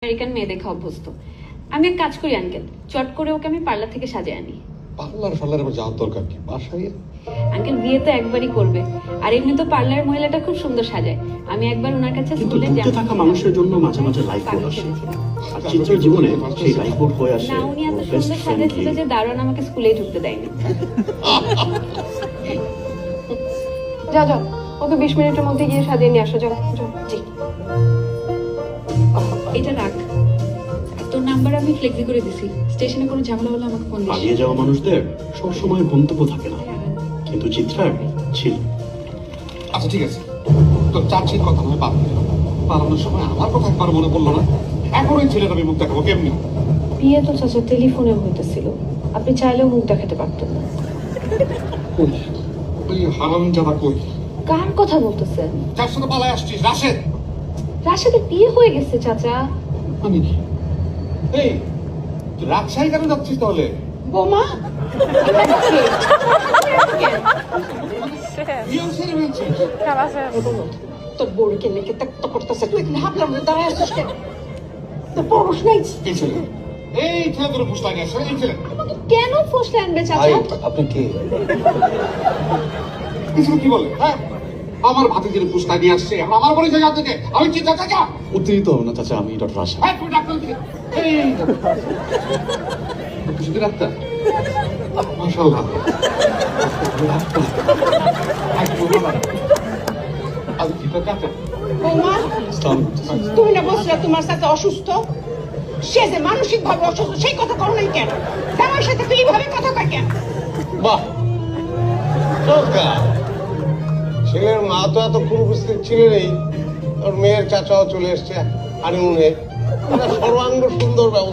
American মেয়ে দেখা অভ্যস্ত। আমি এক কাজ করি আঙ্কেল, চট করে ওকে আমি পার্লার থেকে সাজিয়ে আনি। পার্লার আমার যাওয়ার দরকার কি? বাসায় আঙ্কেল বিয়ে তো একবারই করবে, আর এমনি তো পার্লার মহিলাটা খুব সুন্দর সাজায়। আমি একবার ওনার কাছে কিন্তু স্কুলে দূরে থাকা মানুষের জন্য মাঝে মাঝে লাইফ বোর্ড আসে, আর চিত্রের জীবনে সেই লাইফ বোর্ড হয়ে আসে না, উনি এত ওর বেস্ট সুন্দর সাজাচ্ছিল ফ্রেন্ডলি। যে দারোয়ান আমাকে স্কুলেই ঢুকতে দেয়নি। যাও যাও, ওকে 20 মিনিটের মধ্যে গিয়ে সাজিয়ে নিয়ে আসো। যাও যাও। জি, এটা রাখ। তোর নাম্বার আমি ফ্লেক্সি করে দিছি, স্টেশনে কোনো ঝামেলা হলে আমাকে ফোন দিস। পালিয়ে যাওয়া মানুষদের সবসময় গন্তব্য থাকে না, কিন্তু চিত্রার ছিল। আচ্ছা ঠিক আছে, তো চাচির কথা নয় বাদ দিলাম। পালানোর সময় আমার কথা একবার মনে পড়লো না। এখন ওই ছেলেটা আমি মুখ দেখাবো কেমনি? বিয়ে তো চাচা টেলিফোনে হইতেছিল, আপনি চাইলেও মুখ দেখাতে পারতেন না। কই ওই হারামজাদা কই? কার কথা বলতেছেন? যার সাথে পালায় আসছিস, রাশেদ। রাশেদের বিয়ে হয়ে গেছে চাচা। আমি কি এই তুই রাজশাহী কেন যাচ্ছিস তাহলে? বোমা বিয়ে সেরে ফেলছিস? তোর বউকে লেগে ত্যাক্ত করতেছে, তুই এখানে হাবলার মধ্যে দাঁড়ায় আছিস কেন? তোর পড়স নাই? এই ছেলে, এই ছেলে তোর ফুসলাই নিয়ে আসছে। এই ছেলে, কেন ফসলে আনবে চাচা? আপনি কে? এই ছেলে কি বলে? হ্যাঁ, আমার ভাতিজির ফুসলাই নিয়ে আসছে, আর আমার পরিচয় জানতে চায়। আমি কি চাচা? উত্তেজিত হবো না চাচা, আমি ডক্টর আশা। হ্যাঁ, তুমি ডাক্তার কে? এই শুধু ডাক্তার? মাশাআল্লাহ। আজ কি তো চাচা? বৌমা, তুমি না বলছিলে তোমার চাচা অসুস্থ? সে যে মানসিক ভাবে অসুস্থ সেই কথা করো নাই কেন? আমার সাথে তুই এইভাবে কথা কয় কেন? বাহ, চমৎকার। ছেলের মা তো এতক্ষণ উপস্থিত ছিলেনই, ওর মেয়ের চাচাও চলে এসছে হানিমুনে। একটা সর্বাঙ্গ সুন্দর ব্যবস্থা